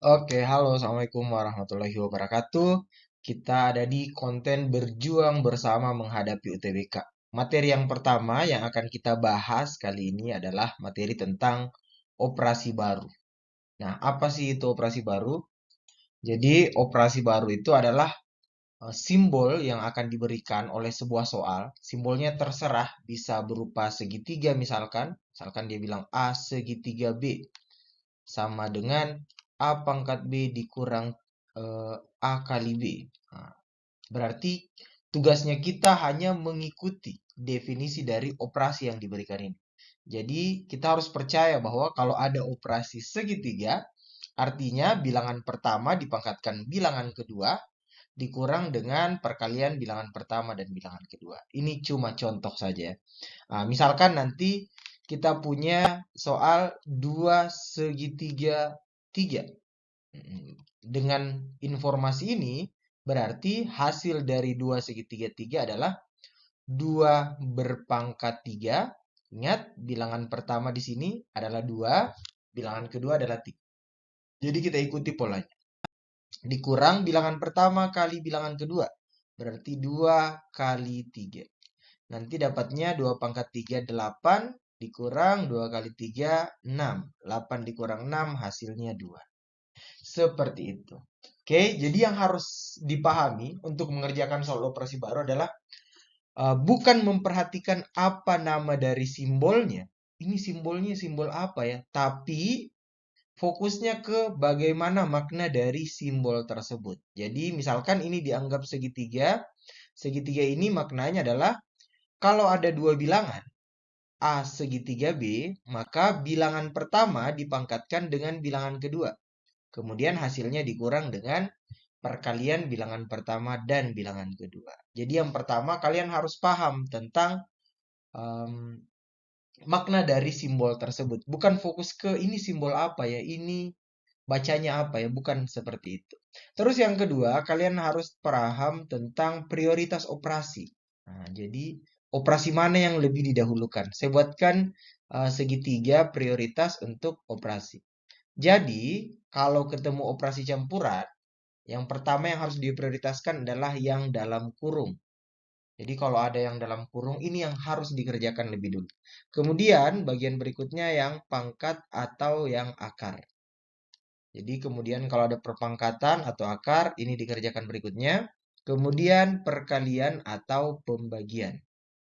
Oke, halo, Assalamualaikum warahmatullahi wabarakatuh. Kita ada di konten berjuang bersama menghadapi UTBK. Materi yang pertama yang akan kita bahas kali ini adalah materi tentang operasi baru. Nah, apa sih itu operasi baru? Jadi, operasi baru itu adalah simbol yang akan diberikan oleh sebuah soal. Simbolnya terserah, bisa berupa segitiga misalkan dia bilang A segitiga B sama dengan A pangkat B dikurang A kali B. Nah, berarti tugasnya kita hanya mengikuti definisi dari operasi yang diberikan ini. Jadi kita harus percaya bahwa kalau ada operasi segitiga, artinya bilangan pertama dipangkatkan bilangan kedua dikurang dengan perkalian bilangan pertama dan bilangan kedua. Ini cuma contoh saja. Nah, misalkan nanti kita punya soal 2 segitiga 3. Dengan informasi ini, berarti hasil dari 2 segitiga 3 adalah 2 berpangkat 3. Ingat, bilangan pertama di sini adalah 2, bilangan kedua adalah 3. Jadi kita ikuti polanya. Dikurang bilangan pertama kali bilangan kedua. Berarti 2 kali 3. Nanti dapatnya 2 pangkat 3, 8. Dikurang 2 kali 3, 6. 8 dikurang 6, hasilnya 2. Seperti itu. Oke, jadi yang harus dipahami untuk mengerjakan soal operasi baru adalah bukan memperhatikan apa nama dari simbolnya. Ini simbolnya simbol apa ya? Tapi fokusnya ke bagaimana makna dari simbol tersebut. Jadi misalkan ini dianggap segitiga. Segitiga ini maknanya adalah kalau ada dua bilangan A segitiga B, maka bilangan pertama dipangkatkan dengan bilangan kedua. Kemudian hasilnya dikurang dengan perkalian bilangan pertama dan bilangan kedua. Jadi yang pertama kalian harus paham tentang em, makna dari simbol tersebut. Bukan fokus ke ini simbol apa ya, ini bacanya apa ya, bukan seperti itu. Terus yang kedua, kalian harus paham tentang prioritas operasi. Nah, jadi operasi mana yang lebih didahulukan? Saya buatkan segitiga prioritas untuk operasi. Jadi, kalau ketemu operasi campuran, yang pertama yang harus diprioritaskan adalah yang dalam kurung. Jadi kalau ada yang dalam kurung, ini yang harus dikerjakan lebih dulu. Kemudian bagian berikutnya yang pangkat atau yang akar. Jadi kemudian kalau ada perpangkatan atau akar, ini dikerjakan berikutnya. Kemudian perkalian atau pembagian.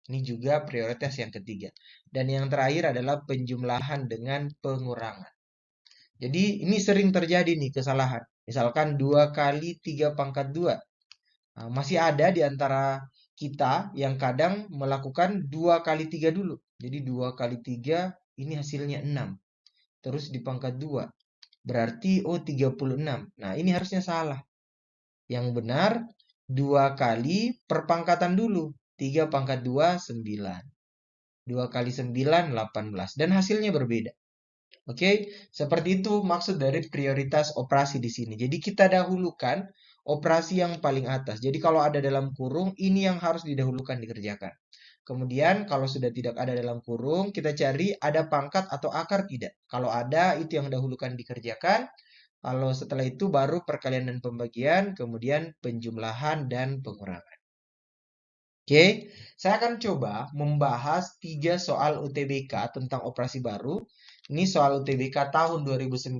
Ini juga prioritas yang ketiga. Dan yang terakhir adalah penjumlahan dengan pengurangan. Jadi ini sering terjadi nih kesalahan. Misalkan 2 kali 3 pangkat 2. Nah, masih ada di antara kita yang kadang melakukan 2 kali 3 dulu. Jadi 2 kali 3 ini hasilnya 6. Terus dipangkat 2. Berarti oh 36. Nah ini harusnya salah. Yang benar 2 kali perpangkatan dulu. 3 pangkat 2 9. 2 kali 9 18. Dan hasilnya berbeda. Oke, seperti itu maksud dari prioritas operasi di sini. Jadi kita dahulukan operasi yang paling atas. Jadi kalau ada dalam kurung, ini yang harus didahulukan dikerjakan. Kemudian kalau sudah tidak ada dalam kurung, kita cari ada pangkat atau akar tidak. Kalau ada, itu yang dahulukan dikerjakan. Kalau setelah itu baru perkalian dan pembagian, kemudian penjumlahan dan pengurangan. Oke, saya akan coba membahas 3 soal UTBK tentang operasi baru. Ini soal UTBK tahun 2019.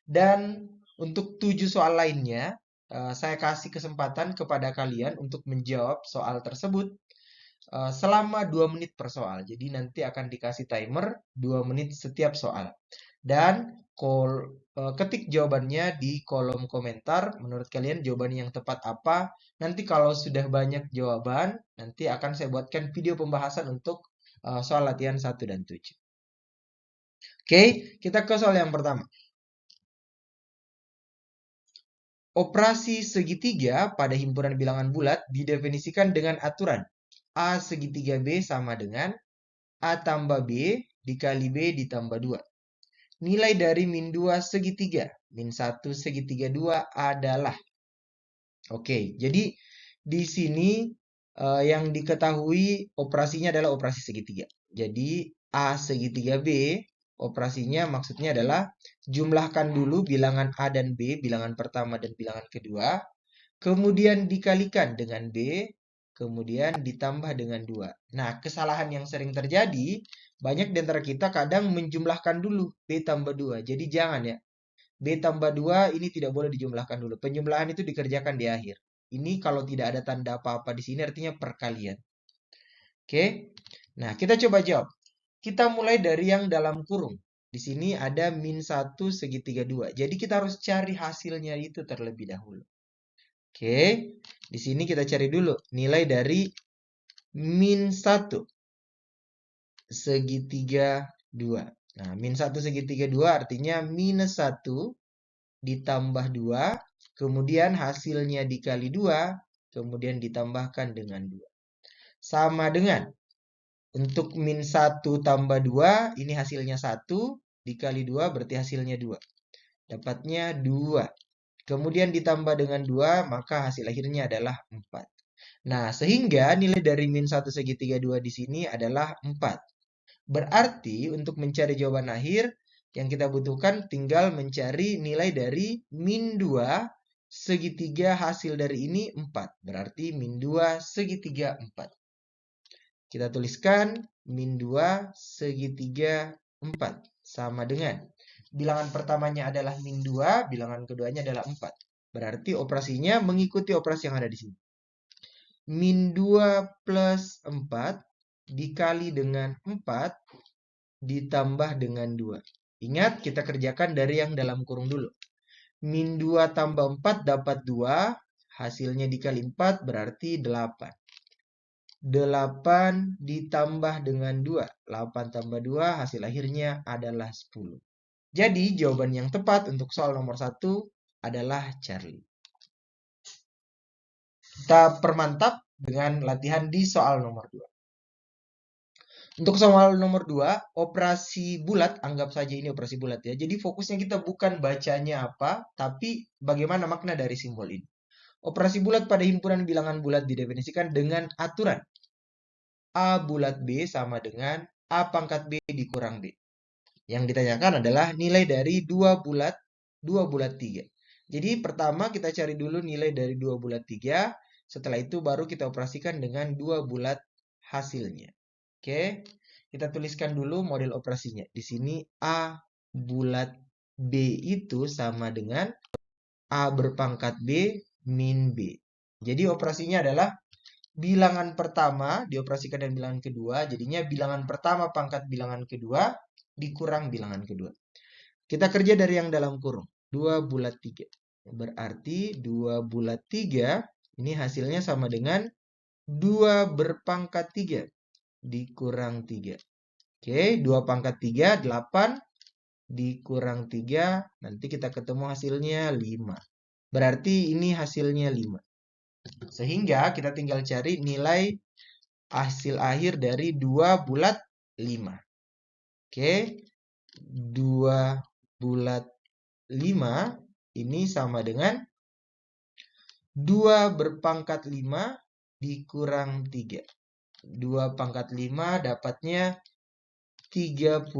Dan untuk 7 soal lainnya, saya kasih kesempatan kepada kalian untuk menjawab soal tersebut selama 2 menit per soal. Jadi nanti akan dikasih timer 2 menit setiap soal. Dan ketik jawabannya di kolom komentar. Menurut kalian jawaban yang tepat apa? Nanti kalau sudah banyak jawaban, nanti akan saya buatkan video pembahasan untuk soal latihan 1 dan 7. Oke, kita ke soal yang pertama. Operasi segitiga pada himpunan bilangan bulat didefinisikan dengan aturan A segitiga B sama dengan A tambah B dikali B ditambah 2. Nilai dari min 2 segitiga, min 1 segitiga 2 adalah. Oke, jadi di sini yang diketahui operasinya adalah operasi segitiga. Jadi A segitiga B Operasinya maksudnya adalah jumlahkan dulu bilangan A dan B, bilangan pertama dan bilangan kedua, kemudian dikalikan dengan B, kemudian ditambah dengan 2. Nah, kesalahan yang sering terjadi, banyak di antara kita kadang menjumlahkan dulu B tambah 2. Jadi jangan ya. B tambah 2 ini tidak boleh dijumlahkan dulu. Penjumlahan itu dikerjakan di akhir. Ini kalau tidak ada tanda apa-apa di sini artinya perkalian. Oke. Nah, kita coba jawab. Kita mulai dari yang dalam kurung. Di sini ada min 1 segitiga 2. Jadi kita harus cari hasilnya itu terlebih dahulu. Oke. Di sini kita cari dulu nilai dari min 1 segitiga 2. Nah, min 1 segitiga 2 artinya minus 1 ditambah 2, kemudian hasilnya dikali 2, kemudian ditambahkan dengan 2. Sama dengan untuk min 1 tambah 2, ini hasilnya 1, dikali 2 berarti hasilnya 2. Dapatnya 2. Kemudian ditambah dengan 2, maka hasil akhirnya adalah 4. Nah, sehingga nilai dari min 1 segitiga 2 di sini adalah 4. Berarti untuk mencari jawaban akhir, yang kita butuhkan tinggal mencari nilai dari min 2 segitiga hasil dari ini 4. Berarti min 2 segitiga 4. Kita tuliskan min 2 segitiga 4. Sama dengan bilangan pertamanya adalah min 2, bilangan keduanya adalah 4. Berarti operasinya mengikuti operasi yang ada di sini. Min 2 plus 4 dikali dengan 4 ditambah dengan 2. Ingat, kita kerjakan dari yang dalam kurung dulu. Min 2 tambah 4 dapat 2. Hasilnya dikali 4 berarti 8. 8 ditambah dengan 2. 8 tambah 2 hasil akhirnya adalah 10. Jadi jawaban yang tepat untuk soal nomor 1 adalah Charlie. Kita permantap dengan latihan di soal nomor 2. Untuk soal nomor 2, operasi bulat, anggap saja ini operasi bulat ya. Jadi fokusnya kita bukan bacanya apa, tapi bagaimana makna dari simbol ini. Operasi bulat pada himpunan bilangan bulat didefinisikan dengan aturan A bulat B sama dengan A pangkat B dikurang B. Yang ditanyakan adalah nilai dari 2 bulat 3. Jadi pertama kita cari dulu nilai dari 2 bulat 3. Setelah itu baru kita operasikan dengan 2 bulat hasilnya. Oke, kita tuliskan dulu model operasinya. Di sini A bulat B itu sama dengan A berpangkat B min B. Jadi operasinya adalah bilangan pertama dioperasikan dengan bilangan kedua. Jadinya bilangan pertama pangkat bilangan kedua dikurang bilangan kedua. Kita kerja dari yang dalam kurung. 2 bulat 3. Berarti 2 bulat 3 ini hasilnya sama dengan 2 berpangkat 3 dikurang 3. Oke, 2 pangkat 3, 8 dikurang 3. Nanti kita ketemu hasilnya 5. Berarti ini hasilnya 5. Sehingga kita tinggal cari nilai hasil akhir dari 2 bulat 5. Oke, 2 bulat 5 ini sama dengan 2 berpangkat 5 dikurang 3. 2 pangkat 5 dapatnya 32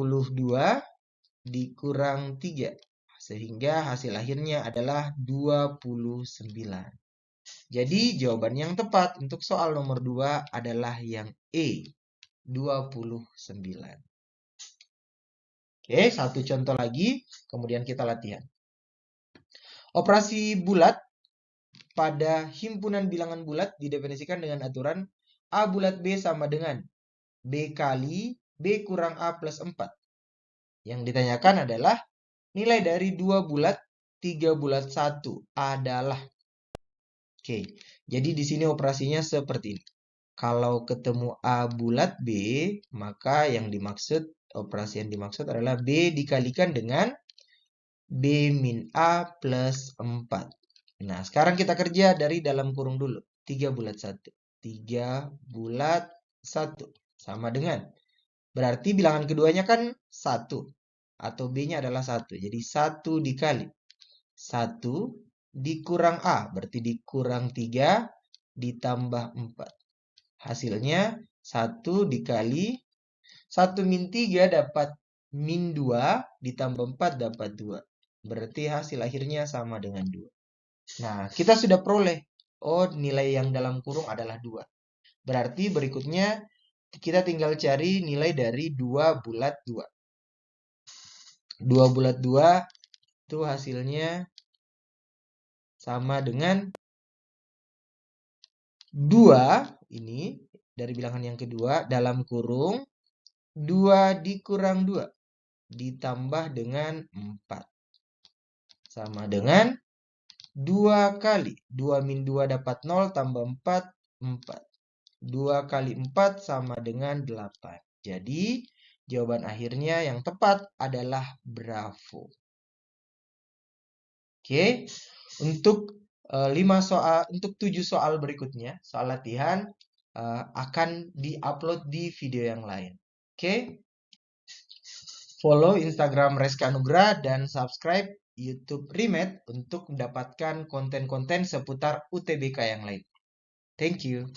dikurang 3. Sehingga hasil akhirnya adalah 29. Jadi jawaban yang tepat untuk soal nomor 2 adalah yang E, 29. Oke, satu contoh lagi, kemudian kita latihan. Operasi bulat pada himpunan bilangan bulat didefinisikan dengan aturan A bulat B sama dengan B kali B kurang A plus 4. Yang ditanyakan adalah nilai dari 2 bulat 3 bulat 1 adalah. Oke, jadi di sini operasinya seperti ini. Kalau ketemu A bulat B, maka yang dimaksud, operasi yang dimaksud adalah B dikalikan dengan B min A plus 4. Nah, sekarang kita kerja dari dalam kurung dulu. 3 bulat 1. 3 bulat 1. Sama dengan. Berarti bilangan keduanya kan 1. Atau B-nya adalah 1. Jadi 1 dikali 1 dikurang A. Berarti dikurang 3 ditambah 4. Hasilnya 1 dikali 1 min 3 dapat min 2 ditambah 4 dapat 2. Berarti hasil akhirnya sama dengan 2. Nah, kita sudah peroleh. Oh, nilai yang dalam kurung adalah 2. Berarti berikutnya kita tinggal cari nilai dari 2 bulat 2. 2 bulat 2 itu hasilnya sama dengan 2. Ini dari bilangan yang kedua dalam kurung 2 dikurang 2 ditambah dengan 4. Sama dengan 2 kali. 2 min 2 dapat 0 tambah 4, 4. 2 kali 4 sama dengan 8. Jadi, jawaban akhirnya yang tepat adalah Bravo. Oke, untuk 7 soal berikutnya, soal latihan akan diupload di video yang lain. Oke? Follow Instagram Reska Nugra dan subscribe YouTube Remed untuk mendapatkan konten-konten seputar UTBK yang lain. Thank you.